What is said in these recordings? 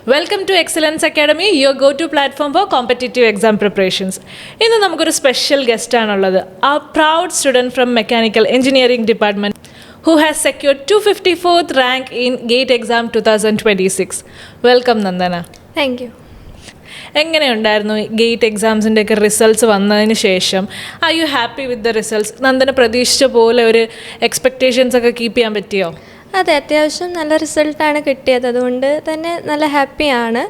Welcome to Excellence Academy, your go-to platform for competitive exam preparations. ഇന്ന് നമുക്കൊരു special guest ആണുള്ളത്. A proud student from Mechanical Engineering Department who has secured 254th rank in GATE exam 2026. Welcome Nandana. Thank you. എങ്ങനെയുണ്ടായിരുന്നു gate എക്സാംസിൻ്റെ ഒക്കെ results വന്നതിന് ശേഷം? Are you happy with the results? Nandana പ്രതീക്ഷിച്ച പോലെ ഒരു എക്സ്പെക്റ്റേഷൻസ് ഒക്കെ കീപ്പ് ചെയ്യാൻ പറ്റിയോ? അതെ, അത്യാവശ്യം നല്ല റിസൾട്ടാണ് കിട്ടിയത്. അതുകൊണ്ട് തന്നെ നല്ല ഹാപ്പിയാണ്.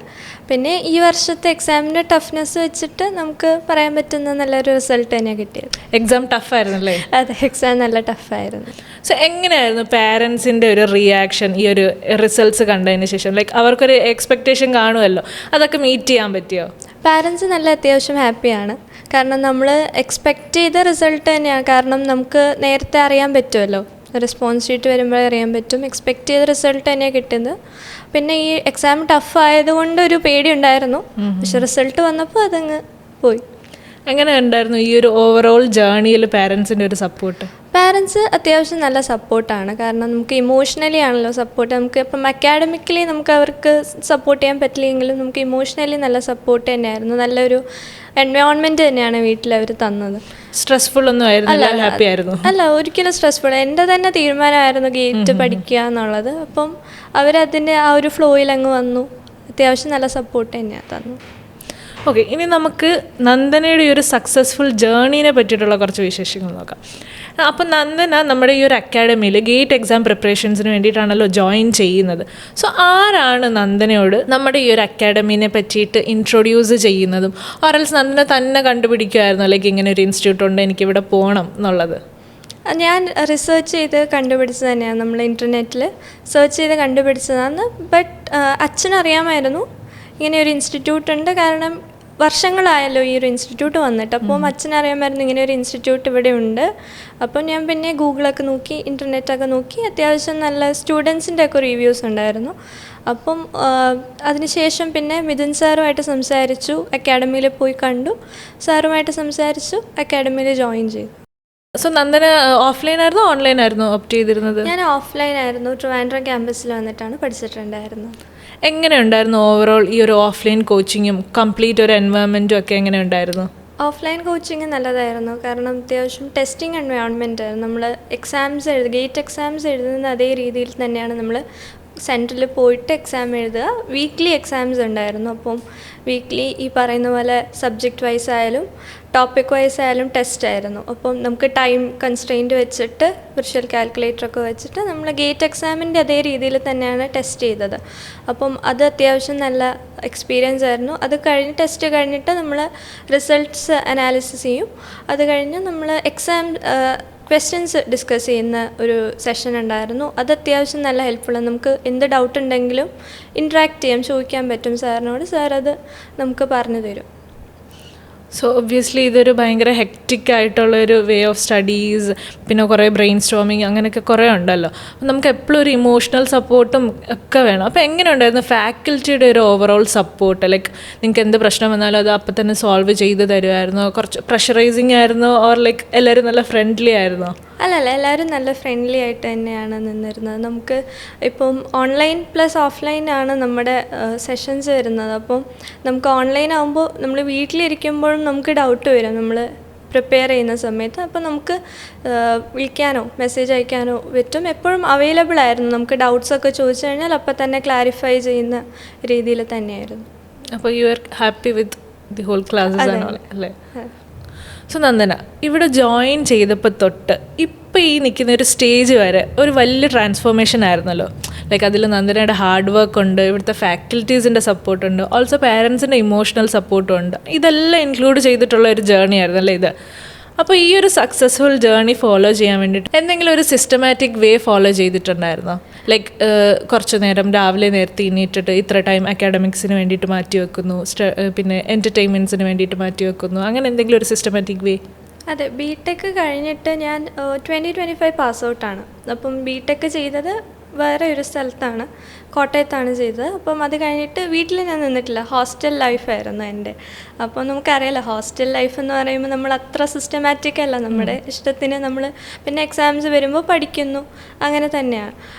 പിന്നെ ഈ വർഷത്തെ എക്സാമിൻ്റെ ടഫ്നെസ് വെച്ചിട്ട് നമുക്ക് പറയാൻ പറ്റുന്ന നല്ലൊരു റിസൾട്ട് തന്നെയാണ് കിട്ടിയത്. എക്സാം ടഫായിരുന്നല്ലേ? അതെ, എക്സാം നല്ല ടഫായിരുന്നു. സോ എങ്ങനെയായിരുന്നു പാരൻസിൻ്റെ ഒരു റിയാക്ഷൻ ഈ ഒരു റിസൾട്ട്സ് കണ്ടതിന് ശേഷം? ലൈക്ക് അവർക്കൊരു എക്സ്പെക്റ്റേഷൻ കാണുമല്ലോ, അതൊക്കെ മീറ്റ് ചെയ്യാൻ പറ്റിയോ? പാരൻസ് നല്ല അത്യാവശ്യം ഹാപ്പിയാണ്. കാരണം നമ്മൾ എക്സ്പെക്റ്റ് ചെയ്ത റിസൾട്ട് തന്നെയാണ്. കാരണം നമുക്ക് നേരത്തെ അറിയാൻ പറ്റുമല്ലോ, റെസ്പോൺസ് ഷീറ്റ് വരുമ്പോഴേ അറിയാൻ പറ്റും. എക്സ്പെക്റ്റ് ചെയ്ത റിസൾട്ട് തന്നെയാണ് കിട്ടുന്നത്. പിന്നെ ഈ എക്സാം ടഫ് ആയതുകൊണ്ട് ഒരു പേടി ഉണ്ടായിരുന്നു. പക്ഷെ റിസൾട്ട് വന്നപ്പോൾ അതങ്ങ് പോയി. എങ്ങനെ ഉണ്ടായിരുന്നു ഈ ഒരു ഓവറോൾ ജേർണിയിൽ പാരൻസിൻ്റെ ഒരു സപ്പോർട്ട്? പാരൻസ് അത്യാവശ്യം നല്ല സപ്പോർട്ടാണ്. കാരണം നമുക്ക് ഇമോഷണലി ആണല്ലോ സപ്പോർട്ട്. നമുക്ക് ഇപ്പം അക്കാഡമിക്കലി നമുക്ക് അവർക്ക് സപ്പോർട്ട് ചെയ്യാൻ പറ്റില്ലെങ്കിലും നമുക്ക് ഇമോഷണലി നല്ല സപ്പോർട്ട് തന്നെയായിരുന്നു. നല്ലൊരു എൻവയോൺമെൻറ്റ് തന്നെയാണ് വീട്ടിൽ അവർ തന്നത്. സ്ട്രെസ്ഫുൾ ഒന്നും ആയിരുന്നില്ല, ഹാപ്പി ആയിരുന്നു? അല്ല, ഒരിക്കലും സ്ട്രെസ്ഫുൾ. എൻ്റെ തന്നെ തീരുമാനമായിരുന്നു ഗേറ്റ് പഠിക്കുക എന്നുള്ളത്. അപ്പം അവരതിൻ്റെ ആ ഒരു ഫ്ലോയിൽ അങ്ങ് വന്നു. അത്യാവശ്യം നല്ല സപ്പോർട്ട് തന്നെയാണ് തന്നു. ഓക്കെ, ഇനി നമുക്ക് നന്ദനയുടെ ഈ ഒരു സക്സസ്ഫുൾ ജേർണീനെ പറ്റിയിട്ടുള്ള കുറച്ച് വിശേഷങ്ങൾ നോക്കാം. അപ്പം നന്ദന നമ്മുടെ ഈ ഒരു അക്കാഡമിയിൽ ഗേറ്റ് എക്സാം പ്രിപ്പറേഷൻസിന് വേണ്ടിയിട്ടാണല്ലോ ജോയിൻ ചെയ്യുന്നത്. സോ ആരാണ് നന്ദനയോട് നമ്മുടെ ഈ ഒരു അക്കാഡമീനെ പറ്റിയിട്ട് ഇൻട്രൊഡ്യൂസ് ചെയ്യുന്നതും? ഓറൽസ് നന്ദന തന്നെ കണ്ടുപിടിക്കുമായിരുന്നു ലൈക്ക് ഇങ്ങനെ ഒരു ഇൻസ്റ്റിറ്റ്യൂട്ട് ഉണ്ട്, എനിക്കിവിടെ പോകണം എന്നുള്ളത്? ഞാൻ റിസർച്ച് ചെയ്ത് കണ്ടുപിടിച്ചത് തന്നെയാണ്. നമ്മൾ ഇൻ്റർനെറ്റിൽ സെർച്ച് ചെയ്ത് കണ്ടുപിടിച്ചതാണ്. ബട്ട് അച്ഛനറിയാമായിരുന്നു ഇങ്ങനെ ഒരു ഇൻസ്റ്റിറ്റ്യൂട്ട് ഉണ്ട്. കാരണം വർഷങ്ങളായല്ലോ ഈ ഒരു ഇൻസ്റ്റിറ്റ്യൂട്ട് വന്നിട്ട്. അപ്പം അച്ഛനറിയാമായിരുന്നു ഇങ്ങനെ ഒരു ഇൻസ്റ്റിറ്റ്യൂട്ട് ഇവിടെ ഉണ്ട്. അപ്പം ഞാൻ പിന്നെ ഗൂഗിളൊക്കെ നോക്കി, ഇൻ്റർനെറ്റൊക്കെ നോക്കി. അത്യാവശ്യം നല്ല സ്റ്റുഡൻസിൻ്റെ ഒക്കെ റിവ്യൂസ് ഉണ്ടായിരുന്നു. അപ്പം അതിനുശേഷം പിന്നെ മിഥുൻ സാറുമായിട്ട് സംസാരിച്ചു, അക്കാഡമിയിൽ പോയി കണ്ടു, സാറുമായിട്ട് സംസാരിച്ചു, അക്കാഡമിയിൽ ജോയിൻ ചെയ്തു. സോ നന്ദന ഓഫ്ലൈൻ ആയിരുന്നോ ഓൺലൈൻ ആയിരുന്നോ ഓപ്റ്റ് ചെയ്തിരുന്നത്? ഞാൻ ഓഫ്ലൈൻ ആയിരുന്നു. ട്രിവാൻഡ്രം ക്യാമ്പസിൽ വന്നിട്ടാണ് പഠിച്ചിട്ടുണ്ടായിരുന്നത്. എങ്ങനെയുണ്ടായിരുന്നു ഓവറോൾ ഈ ഒരു ഓഫ്ലൈൻ കോച്ചിങ്ങും കംപ്ലീറ്റ് ഒരു എൻവയോൺമെൻറ്റും ഒക്കെ എങ്ങനെയുണ്ടായിരുന്നു? ഓഫ്ലൈൻ കോച്ചിങ് നല്ലതായിരുന്നു. കാരണം അത്യാവശ്യം ടെസ്റ്റിംഗ് എൻവയോൺമെൻറ്റ് ആയിരുന്നു. നമ്മൾ ഗേറ്റ് എക്സാംസ് എഴുതുന്ന അതേ രീതിയിൽ തന്നെയാണ് നമ്മൾ സെൻറ്ററിൽ പോയിട്ട് എക്സാം എഴുതുക. വീക്ക്ലി എക്സാംസ് ഉണ്ടായിരുന്നു. അപ്പം വീക്ക്ലി ഈ പറയുന്ന പോലെ സബ്ജക്റ്റ് വൈസ് ആയാലും ടോപ്പിക് വൈസ് ആയാലും ടെസ്റ്റ് ആയിരുന്നു. അപ്പം നമുക്ക് ടൈം കൺസ്ട്രെയിൻറ്റ് വെച്ചിട്ട് വിർച്വൽ കാൽക്കുലേറ്ററൊക്കെ വെച്ചിട്ട് നമ്മൾ ഗേറ്റ് എക്സാമിൻ്റെ അതേ രീതിയിൽ തന്നെയാണ് ടെസ്റ്റ് ചെയ്തത്. അപ്പം അത് അത്യാവശ്യം നല്ല എക്സ്പീരിയൻസ് ആയിരുന്നു. അത് കഴിഞ്ഞ് ടെസ്റ്റ് കഴിഞ്ഞിട്ട് നമ്മൾ റിസൾട്ട്സ് അനാലിസിസ് ചെയ്യും. അത് കഴിഞ്ഞ് നമ്മൾ എക്സാം ക്വസ്റ്റ്യൻസ് ഡിസ്കസ് ചെയ്യുന്ന ഒരു സെഷൻ ഉണ്ടായിരുന്നു. അത് അത്യാവശ്യം നല്ല ഹെൽപ്ഫുള്ളാണ്. നമുക്ക് എന്ത് ഡൗട്ട് ഉണ്ടെങ്കിലും ഇൻട്രാക്ട് ചെയ്യാം, ചോദിക്കാൻ പറ്റും സാറിനോട്. സാർ അത് നമുക്ക് പറഞ്ഞു തരും. സോ ഒബ്വിയസ്ലി ഇതൊരു ഭയങ്കര ഹെക്റ്റിക് ആയിട്ടുള്ളൊരു വേ ഓഫ് സ്റ്റഡീസ്, പിന്നെ കുറേ ബ്രെയിൻ സ്റ്റോമിങ് അങ്ങനെയൊക്കെ കുറേ ഉണ്ടല്ലോ. അപ്പം നമുക്ക് എപ്പോഴും ഒരു ഇമോഷണൽ സപ്പോർട്ടും ഒക്കെ വേണം. അപ്പോൾ എങ്ങനെ ഉണ്ടായിരുന്നു ഫാക്കൽറ്റിയുടെ ഒരു ഓവറോൾ സപ്പോർട്ട്? ലൈക്ക് നിങ്ങൾക്ക് എന്ത് പ്രശ്നം വന്നാലും അത് അപ്പം തന്നെ സോൾവ് ചെയ്ത് തരുമായിരുന്നോ? കുറച്ച് പ്രഷറൈസിങ് ആയിരുന്നോ? ഓർ ലൈക്ക് എല്ലാവരും നല്ല ഫ്രണ്ട്ലി ആയിരുന്നോ? അല്ലല്ല, എല്ലാവരും നല്ല ഫ്രണ്ട്ലി ആയിട്ട് തന്നെയാണ് നിന്നിരുന്നത്. നമുക്ക് ഇപ്പം ഓൺലൈൻ പ്ലസ് ഓഫ്ലൈൻ ആണ് നമ്മുടെ സെഷൻസ് വരുന്നത്. അപ്പം നമുക്ക് ഓൺലൈൻ ആകുമ്പോൾ നമ്മൾ വീട്ടിലിരിക്കുമ്പോഴും നമുക്ക് ഡൗട്ട് വരും നമ്മൾ പ്രിപ്പയർ ചെയ്യുന്ന സമയത്ത്. അപ്പം നമുക്ക് വിളിക്കാനോ മെസ്സേജ് അയക്കാനോ പറ്റും. എപ്പോഴും അവൈലബിൾ ആയിരുന്നു. നമുക്ക് ഡൗട്ട്സൊക്കെ ചോദിച്ചു കഴിഞ്ഞാൽ അപ്പം തന്നെ ക്ലാരിഫൈ ചെയ്യുന്ന രീതിയിൽ തന്നെയായിരുന്നു. അപ്പോൾ you are happy with the whole classes അല്ലേ? സോ നന്ദന ഇവിടെ ജോയിൻ ചെയ്തപ്പോൾ തൊട്ട് ഇപ്പോൾ ഈ നിൽക്കുന്ന ഒരു സ്റ്റേജ് വരെ ഒരു വലിയ ട്രാൻസ്ഫോർമേഷൻ ആയിരുന്നല്ലോ. ലൈക്ക് അതിൽ നന്ദനയുടെ ഹാർഡ് വർക്ക് ഉണ്ട്, ഇവിടുത്തെ ഫാക്കൽറ്റീസിൻ്റെ സപ്പോർട്ടുണ്ട്, ഓൾസോ പാരൻസിൻ്റെ ഇമോഷണൽ സപ്പോർട്ടും ഉണ്ട്. ഇതെല്ലാം ഇൻക്ലൂഡ് ചെയ്തിട്ടുള്ള ഒരു ജേർണി ആയിരുന്നല്ലേ ഇത്. അപ്പോൾ ഈ ഒരു സക്സസ്ഫുൾ ജേർണി ഫോളോ ചെയ്യാൻ വേണ്ടിയിട്ട് എന്തെങ്കിലും ഒരു സിസ്റ്റമാറ്റിക് വേ ഫോളോ ചെയ്തിട്ടുണ്ടായിരുന്നോ? ലൈക്ക് കുറച്ച് നേരം രാവിലെ നേരത്തെ എണീറ്റിട്ട് ഇത്ര ടൈം അക്കാഡമിക്സിന് വേണ്ടിയിട്ട് മാറ്റി വെക്കുന്നു, പിന്നെ എൻ്റർടൈൻമെൻറ്റ്സിന് വേണ്ടിയിട്ട് മാറ്റി വെക്കുന്നു, അങ്ങനെ എന്തെങ്കിലും ഒരു സിസ്റ്റമാറ്റിക് വേ? അതെ, ബി.ടെക് കഴിഞ്ഞിട്ട് ഞാൻ 2025 പാസ് ഔട്ടാണ്. അപ്പം ബി.ടെക് ചെയ്തത് വേറെ ഒരു സ്ഥലത്താണ്, കോട്ടയത്താണ് ചെയ്തത്. അപ്പം അത് കഴിഞ്ഞിട്ട് വീട്ടിൽ ഞാൻ നിന്നിട്ടില്ല. ഹോസ്റ്റൽ ലൈഫായിരുന്നു എൻ്റെ. അപ്പോൾ നമുക്കറിയാലോ ഹോസ്റ്റൽ ലൈഫ് എന്ന് പറയുമ്പോൾ നമ്മൾ അത്ര സിസ്റ്റമാറ്റിക് അല്ല. നമ്മുടെ ഇഷ്ടത്തിന് നമ്മൾ പിന്നെ എക്സാംസ് വരുമ്പോൾ പഠിക്കുന്നു, അങ്ങനെ തന്നെയാണ്.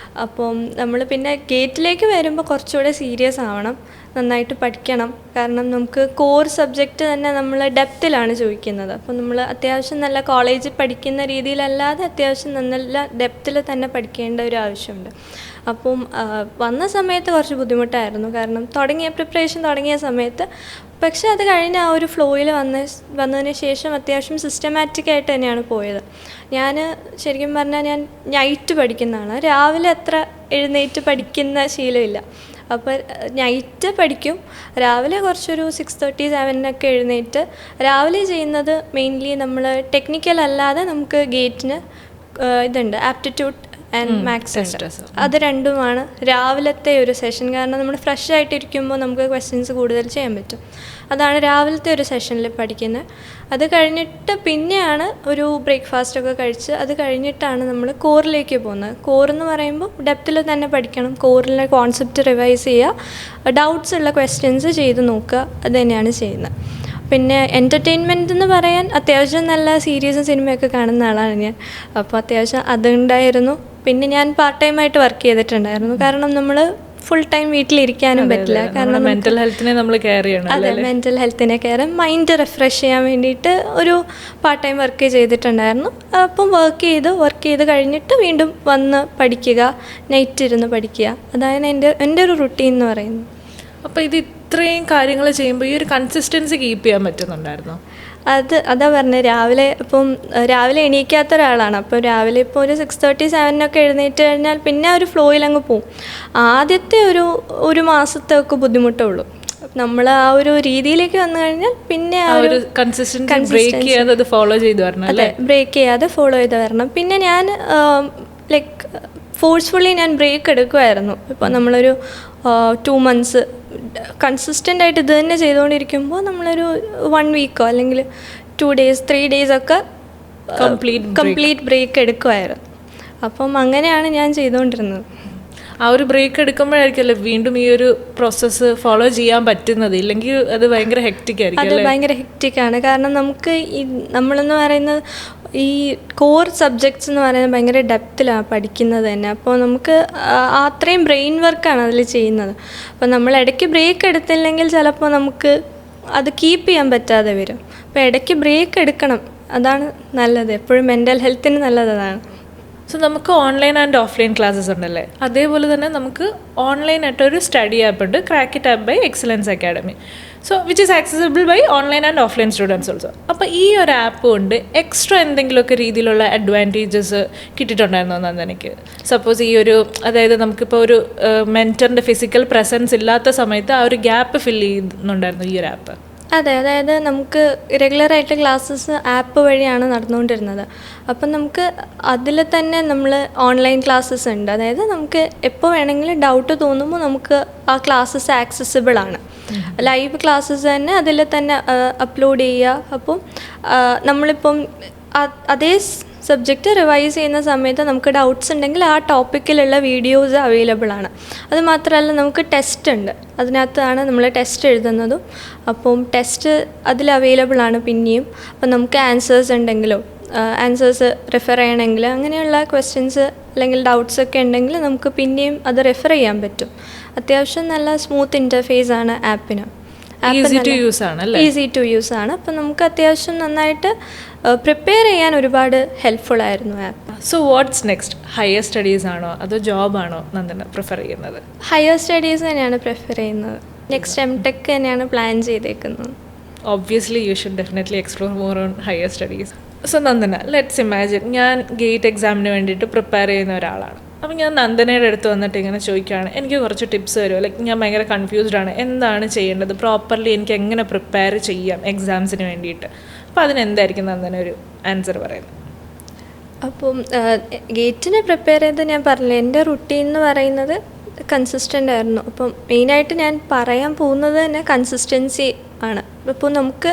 അപ്പം നമ്മൾ പിന്നെ ഗേറ്റിലേക്ക് വരുമ്പോൾ കുറച്ചുകൂടെ സീരിയസ് ആവണം. നന്നായിട്ട് പഠിക്കണം. കാരണം നമുക്ക് കോർ സബ്ജക്റ്റ് തന്നെ നമ്മൾ ഡെപ്തിലാണ് ചോദിക്കുന്നത്. അപ്പോൾ നമ്മൾ അത്യാവശ്യം നല്ല കോളേജിൽ പഠിക്കുന്ന രീതിയിലല്ലാതെ അത്യാവശ്യം നല്ല ഡെപ്തിൽ തന്നെ പഠിക്കേണ്ട ഒരു ആവശ്യമുണ്ട്. അപ്പം വന്ന സമയത്ത് കുറച്ച് ബുദ്ധിമുട്ടായിരുന്നു, കാരണം പ്രിപ്പറേഷൻ തുടങ്ങിയ സമയത്ത്. പക്ഷേ അത് കഴിഞ്ഞ് ആ ഒരു ഫ്ലോയിൽ വന്നതിന് ശേഷം അത്യാവശ്യം സിസ്റ്റമാറ്റിക് ആയിട്ട് തന്നെയാണ് പോയത്. ഞാൻ ശരിക്കും പറഞ്ഞാൽ ഞാൻ നൈറ്റ് പഠിക്കുന്നതാണ്, രാവിലെ അത്ര എഴുന്നേറ്റ് പഠിക്കുന്ന ശീലമില്ല. അപ്പോൾ നൈറ്റ് പഠിക്കും, രാവിലെ കുറച്ചൊരു 6:30, 7 എഴുന്നേറ്റ് രാവിലെ ചെയ്യുന്നത് മെയിൻലി നമ്മൾ ടെക്നിക്കൽ അല്ലാതെ നമുക്ക് ഗേറ്റിന് ഇതുണ്ട്, ആപ്റ്റിറ്റ്യൂഡ് ആൻഡ് മാത്സ് ഉണ്ട്. അത് രണ്ടുമാണ് രാവിലത്തെ ഒരു സെഷൻ. കാരണം നമ്മൾ ഫ്രഷ് ആയിട്ടിരിക്കുമ്പോൾ നമുക്ക് ക്വസ്റ്റ്യൻസ് കൂടുതൽ ചെയ്യാൻ പറ്റും. അതാണ് രാവിലത്തെ ഒരു സെഷനിൽ പഠിക്കുന്നത്. അത് കഴിഞ്ഞിട്ട് പിന്നെയാണ് ഒരു ബ്രേക്ക്ഫാസ്റ്റൊക്കെ കഴിച്ച് അത് കഴിഞ്ഞിട്ടാണ് നമ്മൾ കോറിലേക്ക് പോകുന്നത്. കോറെന്ന് പറയുമ്പോൾ ഡെപ്തിൽ തന്നെ പഠിക്കണം, കോറിലെ കോൺസെപ്റ്റ് റിവൈസ് ചെയ്യുക, ഡൗട്ട്സ് ഉള്ള ക്വസ്റ്റ്യൻസ് ചെയ്ത് നോക്കുക, അത് തന്നെയാണ് ചെയ്യുന്നത്. പിന്നെ എൻ്റർടൈൻമെൻറ്റ് എന്ന് പറയാൻ അത്യാവശ്യം നല്ല സീരീസും സിനിമയൊക്കെ കാണുന്ന ആളാണ് ഞാൻ. അപ്പോൾ അത്യാവശ്യം അതുണ്ടായിരുന്നു. പിന്നെ ഞാൻ പാർട്ട് ടൈമായിട്ട് വർക്ക് ചെയ്തിട്ടുണ്ടായിരുന്നു. കാരണം നമ്മൾ ഫുൾ ടൈം വീട്ടിലിരിക്കാനും പറ്റില്ല. കാരണം മെൻ്റൽ ഹെൽത്തിനെ നമ്മൾ കെയർ ചെയ്യണം. അതെ, മെൻ്റൽ ഹെൽത്തിനെ കെയർ, മൈൻഡ് റിഫ്രഷ് ചെയ്യാൻ വേണ്ടിയിട്ട് ഒരു പാർട്ട് ടൈം വർക്ക് ചെയ്തിട്ടുണ്ടായിരുന്നു. അപ്പം വർക്ക് ചെയ്ത് കഴിഞ്ഞിട്ട് വീണ്ടും വന്ന് പഠിക്കുക, നൈറ്റ് ഇരുന്ന് പഠിക്കുക. അതാണ് എൻ്റെ ഒരു റുട്ടീൻ എന്ന് പറയുന്നത്. അപ്പോൾ ഇത് ഇത്രയും കാര്യങ്ങൾ ചെയ്യുമ്പോൾ ഈ ഒരു കൺസിസ്റ്റൻസി കീപ്പ് ചെയ്യാൻ പറ്റുന്നുണ്ടായിരുന്നോ? അതാ പറഞ്ഞത്, രാവിലെ എണീക്കാത്ത ഒരാളാണ്. അപ്പോൾ രാവിലെ ഇപ്പോൾ ഒരു 6:30, 7 എഴുന്നേറ്റ് കഴിഞ്ഞാൽ പിന്നെ ഒരു ഫ്ലോയിൽ അങ്ങ് പോവും. ആദ്യത്തെ ഒരു മാസത്തെ ഒക്കെ ബുദ്ധിമുട്ടുള്ളൂ. നമ്മൾ ആ ഒരു രീതിയിലേക്ക് വന്നു കഴിഞ്ഞാൽ പിന്നെ ആ ഒരു കൺസിസ്റ്റൻസി ബ്രേക്ക് ചെയ്യാതെ ഫോളോ ചെയ്ത് വരണം. അതെ, ബ്രേക്ക് ചെയ്യാതെ ഫോളോ ചെയ്ത് വരണം. പിന്നെ ഞാൻ ഫോഴ്സ്ഫുള്ളി ഞാൻ ബ്രേക്ക് എടുക്കുമായിരുന്നു. ഇപ്പോൾ നമ്മളൊരു 2 months കൺസിസ്റ്റൻ്റ് ആയിട്ട് ഇത് തന്നെ ചെയ്തുകൊണ്ടിരിക്കുമ്പോൾ നമ്മളൊരു 1 weekോ അല്ലെങ്കിൽ 2 days, 3 days ഒക്കെ കംപ്ലീറ്റ് ബ്രേക്ക് എടുക്കുമായിരുന്നു. അപ്പം അങ്ങനെയാണ് ഞാൻ ചെയ്തുകൊണ്ടിരുന്നത്. ആ ഒരു ബ്രേക്ക് എടുക്കുമ്പോഴായിരിക്കുമല്ലോ വീണ്ടും ഈ ഒരു പ്രോസസ്സ് ഫോളോ ചെയ്യാൻ പറ്റുന്നത്. ഇല്ലെങ്കിൽ അത് ഭയങ്കര ഹെക്റ്റിക് ആയിരിക്കും. അത് ഭയങ്കര ഹെക്റ്റിക്കാണ്. കാരണം നമുക്ക് നമ്മളെന്ന് പറയുന്നത് ഈ കോർ സബ്ജക്ട്സ് എന്ന് പറയുന്നത് ഭയങ്കര ഡെപ്തിലാണ് പഠിക്കുന്നത് തന്നെ. അപ്പോൾ നമുക്ക് അത്രയും ബ്രെയിൻ വർക്കാണ് അതിൽ ചെയ്യുന്നത്. അപ്പോൾ നമ്മൾ ഇടയ്ക്ക് ബ്രേക്ക് എടുത്തില്ലെങ്കിൽ ചിലപ്പോൾ നമുക്ക് അത് കീപ്പ് ചെയ്യാൻ പറ്റാതെ വരും. അപ്പോൾ ഇടയ്ക്ക് ബ്രേക്ക് എടുക്കണം, അതാണ് നല്ലത്. എപ്പോഴും മെൻ്റൽ ഹെൽത്തിന് നല്ലത് അതാണ്. സോ നമുക്ക് ഓൺലൈൻ ആൻഡ് ഓഫ്ലൈൻ ക്ലാസ്സസ് ഉണ്ടല്ലേ, അതേപോലെ തന്നെ നമുക്ക് ഓൺലൈനായിട്ടൊരു സ്റ്റഡി ആപ്പ് ഉണ്ട്, crack it app by excellence academy. So which is accessible by online and offline students also. അപ്പോൾ ഈ ഒരു ആപ്പ് കൊണ്ട് എക്സ്ട്രാ എന്തെങ്കിലുമൊക്കെ രീതിയിലുള്ള അഡ്വാൻറ്റേജസ് കിട്ടിയിട്ടുണ്ടായിരുന്നോ നന്ദനയ്ക്ക്? സപ്പോസ് ഈ ഒരു, അതായത് നമുക്കിപ്പോൾ ഒരു മെൻറ്ററിൻ്റെ ഫിസിക്കൽ പ്രസൻസ് ഇല്ലാത്ത സമയത്ത് ആ ഒരു ഗ്യാപ്പ് ഫില്ല് ചെയ്യുന്നുണ്ടായിരുന്നു ഈ ഒരു ആപ്പ്? അതെ, അതായത് നമുക്ക് റെഗുലറായിട്ട് ക്ലാസ്സസ് ആപ്പ് വഴിയാണ് നടന്നുകൊണ്ടിരുന്നത്. അപ്പം നമുക്ക് അതിൽ തന്നെ നമ്മൾ ഓൺലൈൻ ക്ലാസ്സസ് ഉണ്ട്. അതായത് നമുക്ക് എപ്പോൾ വേണമെങ്കിലും ഡൗട്ട് തോന്നുമ്പോൾ നമുക്ക് ആ ക്ലാസ്സസ് ആക്സസിബിൾ ആണ്. ലൈവ് ക്ലാസ്സസ് തന്നെ അതിൽ തന്നെ അപ്ലോഡ് ചെയ്യുക. അപ്പം നമ്മളിപ്പം അതേ സബ്ജക്റ്റ് റിവൈസ് ചെയ്യുന്ന സമയത്ത് നമുക്ക് ഡൗട്ട്സ് ഉണ്ടെങ്കിൽ ആ ടോപ്പിക്കിലുള്ള വീഡിയോസ് അവൈലബിൾ ആണ്. അതുമാത്രമല്ല നമുക്ക് ടെസ്റ്റ് ഉണ്ട്, അതിനകത്താണ് നമ്മൾ ടെസ്റ്റ് എഴുതുന്നതും. അപ്പം ടെസ്റ്റ് അതിൽ അവൈലബിൾ ആണ് പിന്നെയും. അപ്പം നമുക്ക് ആൻസേഴ്സ് ഉണ്ടെങ്കിലോ ആൻസേഴ്സ് റെഫർ ചെയ്യണമെങ്കിൽ അങ്ങനെയുള്ള ക്വസ്റ്റ്യൻസ് അല്ലെങ്കിൽ ഡൗട്ട്സ് ഒക്കെ ഉണ്ടെങ്കിൽ നമുക്ക് പിന്നെയും അത് റെഫർ ചെയ്യാൻ പറ്റും. അത്യാവശ്യം നല്ല സ്മൂത്ത് ഇൻ്റർഫേസ് ആണ് ആപ്പിന്. ഈസി ടു യൂസ് ആണ്. അപ്പം നമുക്ക് അത്യാവശ്യം നന്നായിട്ട് പ്രിപ്പയർ ചെയ്യാൻ ഒരുപാട് ഹെൽപ്ഫുൾ ആയിരുന്നു app. So what's next? Higher studies ആണോ അതോ ജോബാണോ നന്ദന പ്രിഫർ ചെയ്യുന്നത്? ഹയർ സ്റ്റഡീസ് തന്നെയാണ് പ്രിഫർ ചെയ്യുന്നത്. നെക്സ്റ്റ് MTech തന്നെയാണ് പ്ലാൻ ചെയ്തേക്കുന്നത്. Obviously you should definitely explore more on higher studies. So Nandana, let's imagine ഞാൻ ഗേറ്റ് എക്സാമിന് വേണ്ടിയിട്ട് പ്രിപ്പയർ ചെയ്യുന്ന ഒരാളാണ്. അപ്പം ഞാൻ നന്ദനയുടെ അടുത്ത് വന്നിട്ട് ഇങ്ങനെ ചോദിക്കുകയാണ്, എനിക്ക് കുറച്ച് ടിപ്സ് തരുമോ? ലൈക്ക് ഞാൻ ഭയങ്കര കൺഫ്യൂസ്ഡ് ആണ്, എന്താണ് ചെയ്യേണ്ടത്, പ്രോപ്പർലി എനിക്ക് എങ്ങനെ പ്രിപ്പയർ ചെയ്യാം എക്സാംസിന് വേണ്ടിയിട്ട്. അപ്പോൾ അതിനെന്തായിരിക്കും നന്ദന ഒരു ആൻസർ പറയുന്നത്? അപ്പം ഗേറ്റിന് പ്രിപ്പയർ ചെയ്ത് ഞാൻ പറഞ്ഞില്ല, എൻ്റെ റുട്ടീൻ എന്ന് പറയുന്നത് കൺസിസ്റ്റൻ്റ് ആയിരുന്നു. അപ്പം മെയിനായിട്ട് ഞാൻ പറയാൻ പോകുന്നത് തന്നെ കൺസിസ്റ്റൻസി ആണ്. ഇപ്പോൾ നമുക്ക്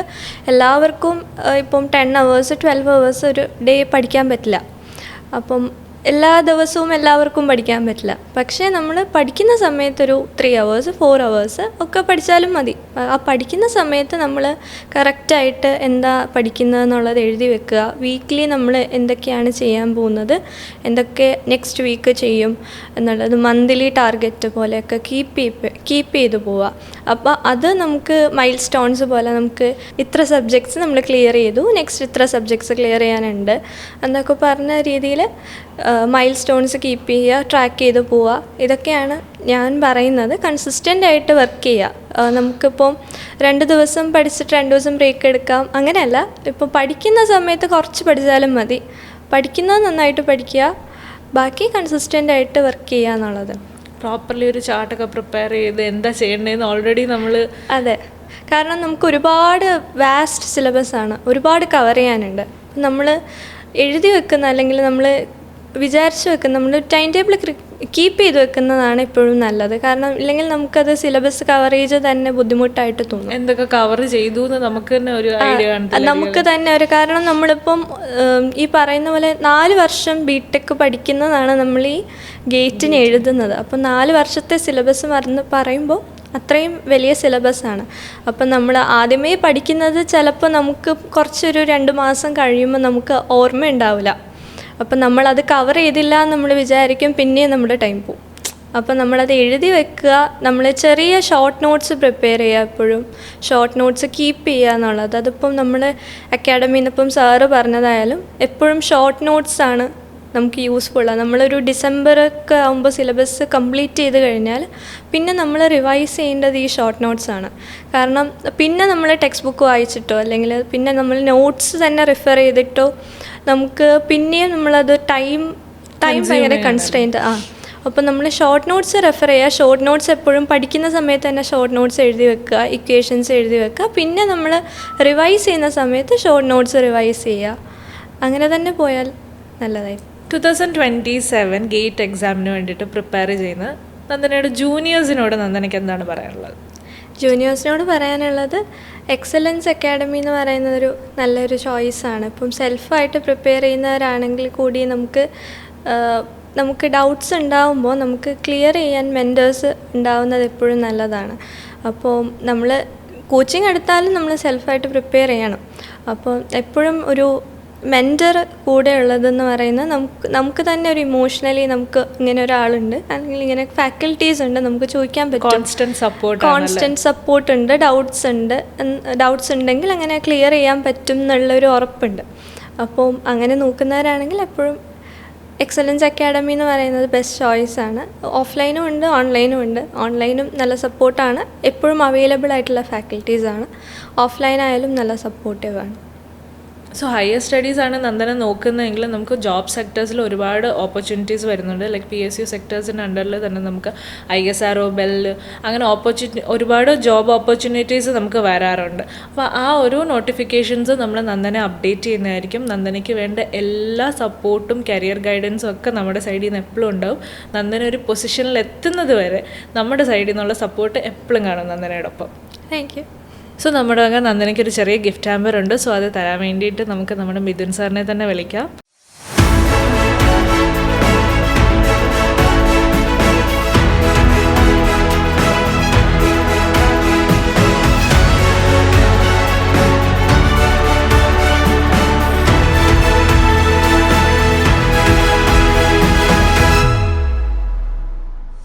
എല്ലാവർക്കും ഇപ്പം 10 hours 12 hours ഒരു ഡേ പഠിക്കാൻ പറ്റില്ല. അപ്പം എല്ലാ ദിവസവും എല്ലാവർക്കും പഠിക്കാൻ പറ്റില്ല. പക്ഷേ നമ്മൾ പഠിക്കുന്ന സമയത്തൊരു 3 hours 4 hours ഒക്കെ പഠിച്ചാലും മതി. ആ പഠിക്കുന്ന സമയത്ത് നമ്മൾ കറക്റ്റായിട്ട് എന്താ പഠിക്കുന്നതെന്നുള്ളത് എഴുതി വെക്കുക. വീക്ക്ലി നമ്മൾ എന്തൊക്കെയാണ് ചെയ്യാൻ പോകുന്നത്, എന്തൊക്കെ നെക്സ്റ്റ് വീക്ക് ചെയ്യും എന്നുള്ളത് മന്ത്ലി ടാർഗറ്റ് പോലെയൊക്കെ കീപ്പ് ചെയ്തു പോവുക. അപ്പോൾ അത് നമുക്ക് മൈൽ സ്റ്റോൺസ് പോലെ നമുക്ക് ഇത്ര സബ്ജക്ട്സ് നമ്മൾ ക്ലിയർ ചെയ്തു, നെക്സ്റ്റ് ഇത്ര സബ്ജക്ട്സ് ക്ലിയർ ചെയ്യാനുണ്ട് എന്നൊക്കെ പറഞ്ഞ രീതിയിൽ മൈൽ സ്റ്റോൺസ് കീപ്പ് ചെയ്യുക, ട്രാക്ക് ചെയ്ത് പോവുക. ഇതൊക്കെയാണ് ഞാൻ പറയുന്നത്. കൺസിസ്റ്റൻ്റ് ആയിട്ട് വർക്ക് ചെയ്യുക. നമുക്കിപ്പം 2 ദിവസം പഠിച്ചിട്ട് 2 ദിവസം ബ്രേക്ക് എടുക്കാം, അങ്ങനെയല്ല. ഇപ്പോൾ പഠിക്കുന്ന സമയത്ത് കുറച്ച് പഠിച്ചാലും മതി. പഠിക്കുന്നത് നന്നായിട്ട് പഠിക്കുക, ബാക്കി കൺസിസ്റ്റൻ്റ് ആയിട്ട് വർക്ക് ചെയ്യുക എന്നുള്ളത്. പ്രോപ്പർലി ഒരു ചാർട്ടൊക്കെ പ്രിപ്പയർ ചെയ്ത് എന്താ ചെയ്യേണ്ടതെന്ന് ഓൾറെഡി നമ്മൾ. അതെ, കാരണം നമുക്ക് ഒരുപാട് വാസ്റ്റ് സിലബസാണ്, ഒരുപാട് കവർ ചെയ്യാനുണ്ട്. നമ്മൾ എഴുതി വെക്കുന്ന അല്ലെങ്കിൽ നമ്മൾ വിചാരിച്ച് വെക്കുന്ന നമ്മൾ ടൈം ടേബിൾ കീപ്പ് ചെയ്ത് വെക്കുന്നതാണ് എപ്പോഴും നല്ലത്. കാരണം ഇല്ലെങ്കിൽ നമുക്കത് സിലബസ് കവറേജ് തന്നെ ബുദ്ധിമുട്ടായിട്ട് തോന്നും. എന്തൊക്കെ കവർ ചെയ്തു എന്ന് നമുക്ക് തന്നെ ഒരു ഐഡിയ നമുക്ക് തന്നെ ഒരു, കാരണം നമ്മളിപ്പം ഈ പറയുന്ന പോലെ 4 വർഷം ബിടെക് പഠിക്കുന്നതാണ് നമ്മൾ ഈ ഗേറ്റിന് എഴുതുന്നത്. അപ്പം 4 വർഷത്തെ സിലബസ് മറന്ന് പറയുമ്പോൾ അത്രയും വലിയ സിലബസാണ്. അപ്പം നമ്മൾ ആദ്യമേ പഠിക്കുന്നത് ചിലപ്പോൾ നമുക്ക് കുറച്ചൊരു 2 മാസം കഴിയുമ്പോൾ നമുക്ക് ഓർമ്മ ഉണ്ടാവില്ല. അപ്പം നമ്മളത് കവർ ചെയ്തില്ല എന്ന് നമ്മൾ വിചാരിക്കും, പിന്നെയും നമ്മുടെ ടൈം പോവും. അപ്പം നമ്മളത് എഴുതി വെക്കുക, നമ്മൾ ചെറിയ ഷോർട്ട് നോട്ട്സ് പ്രിപ്പയർ ചെയ്യുക, എപ്പോഴും ഷോർട്ട് നോട്ട്സ് കീപ്പ് ചെയ്യുക എന്നുള്ളത്. അതിപ്പം നമ്മൾ അക്കാഡമിയിൽ നിന്നിപ്പം സാറ് പറഞ്ഞതായാലും എപ്പോഴും ഷോർട്ട് നോട്ട്സാണ് നമുക്ക് യൂസ്ഫുള്ളാണ്. നമ്മളൊരു ഡിസംബറൊക്കെ ആകുമ്പോൾ സിലബസ് കംപ്ലീറ്റ് ചെയ്ത് കഴിഞ്ഞാൽ പിന്നെ നമ്മൾ റിവൈസ് ചെയ്യേണ്ടത് ഈ ഷോർട്ട് നോട്ട്സാണ്. കാരണം പിന്നെ നമ്മൾ ടെക്സ്റ്റ് ബുക്ക് വായിച്ചിട്ടോ അല്ലെങ്കിൽ പിന്നെ നമ്മൾ നോട്ട്സ് തന്നെ റിഫർ ചെയ്തിട്ടോ നമുക്ക് പിന്നെയും നമ്മളത് ടൈം ഭയങ്കര കൺസ്ട്രെയിൻറ്റ്. അപ്പോൾ നമ്മൾ ഷോർട്ട് നോട്ട്സ് റെഫർ ചെയ്യുക. ഷോർട്ട് നോട്ട്സ് എപ്പോഴും പഠിക്കുന്ന സമയത്ത് തന്നെ ഷോർട്ട് നോട്ട്സ് എഴുതി വെക്കുക, ഇക്വേഷൻസ് എഴുതി വെക്കുക. പിന്നെ നമ്മൾ റിവൈസ് ചെയ്യുന്ന സമയത്ത് ഷോർട്ട് നോട്ട്സ് റിവൈസ് ചെയ്യുക. അങ്ങനെ തന്നെ പോയാൽ നല്ലതായിരിക്കും. 2027 ഗേറ്റ് എക്സാമിന് വേണ്ടിയിട്ട് പ്രിപ്പയർ ചെയ്യുന്ന നന്ദനയുടെ ജൂനിയേഴ്സിനോട് നന്ദനയ്ക്ക് എന്താണ് പറയാനുള്ളത്? ജൂനിയേഴ്സിനോട് പറയാനുള്ളത്, എക്സലൻസ് അക്കാഡമി എന്ന് പറയുന്നതൊരു നല്ലൊരു ചോയ്സാണ്. ഇപ്പം സെൽഫായിട്ട് പ്രിപ്പയർ ചെയ്യുന്നവരാണെങ്കിൽ കൂടി നമുക്ക് ഡൗട്ട്സ് ഉണ്ടാകുമ്പോൾ നമുക്ക് ക്ലിയർ ചെയ്യാൻ മെൻറ്റേഴ്സ് ഉണ്ടാവുന്നത് എപ്പോഴും നല്ലതാണ്. അപ്പോൾ നമ്മൾ കോച്ചിങ് എടുത്താലും നമ്മൾ സെൽഫായിട്ട് പ്രിപ്പയർ ചെയ്യണം. അപ്പോൾ എപ്പോഴും ഒരു മെൻറ്റർ കൂടെ ഉള്ളതെന്ന് പറയുന്നത് നമുക്ക് തന്നെ ഒരു ഇമോഷണലി നമുക്ക് ഇങ്ങനെ ഒരാളുണ്ട് അല്ലെങ്കിൽ ഇങ്ങനെ ഫാക്കൽറ്റീസ് ഉണ്ട്, നമുക്ക് ചോദിക്കാൻ പറ്റും. കോൺസ്റ്റൻറ്റ് സപ്പോർട്ട് ഉണ്ട്. ഡൗട്ട്സ് ഉണ്ടെങ്കിൽ അങ്ങനെ ക്ലിയർ ചെയ്യാൻ പറ്റും എന്നുള്ളൊരു ഉറപ്പുണ്ട്. അപ്പോൾ അങ്ങനെ നോക്കുന്നവരാണെങ്കിൽ എപ്പോഴും എക്സലൻസ് അക്കാഡമി എന്ന് പറയുന്നത് ബെസ്റ്റ് ചോയ്സാണ്. ഓഫ്ലൈനും ഉണ്ട്, ഓൺലൈനും ഉണ്ട്. ഓൺലൈനും നല്ല സപ്പോർട്ടാണ്, എപ്പോഴും അവൈലബിൾ ആയിട്ടുള്ള ഫാക്കൽറ്റീസാണ്. ഓഫ്ലൈൻ ആയാലും നല്ല സപ്പോർട്ടീവാണ്. സോ ഹയർ സ്റ്റഡീസാണ് നന്ദന നോക്കുന്നതെങ്കിൽ നമുക്ക് ജോബ് സെക്ടേഴ്സിൽ ഒരുപാട് ഓപ്പർച്യൂണിറ്റീസ് വരുന്നുണ്ട്. ലൈക്ക് PSU സെക്ടേഴ്സിൻ്റെ അണ്ടറിൽ തന്നെ നമുക്ക് ISRO, BEL അങ്ങനെ ഒരുപാട് ജോബ് ഓപ്പർച്യൂണിറ്റീസ് നമുക്ക് വരാറുണ്ട്. അപ്പോൾ ആ ഓരോ നോട്ടിഫിക്കേഷൻസ് നമ്മൾ നന്ദനെ അപ്ഡേറ്റ് ചെയ്യുന്നതായിരിക്കും. നന്ദനയ്ക്ക് വേണ്ട എല്ലാ സപ്പോർട്ടും കരിയർ ഗൈഡൻസും ഒക്കെ നമ്മുടെ സൈഡിൽ നിന്ന് എപ്പോഴും ഉണ്ടാവും. നന്ദന ഒരു പൊസിഷനിൽ എത്തുന്നത് വരെ നമ്മുടെ സൈഡിൽ നിന്നുള്ള സപ്പോർട്ട് എപ്പോഴും കാണും നന്ദനയോടൊപ്പം. Thank you. സോ നമ്മുടെ നന്ദനയ്ക്ക് ഒരു ചെറിയ ഗിഫ്റ്റ് ഹാമ്പർ ഉണ്ട്. സോ അത് തരാൻ വേണ്ടിയിട്ട് നമുക്ക് നമ്മുടെ മിഥുൻ സാറിനെ തന്നെ വിളിക്കാം.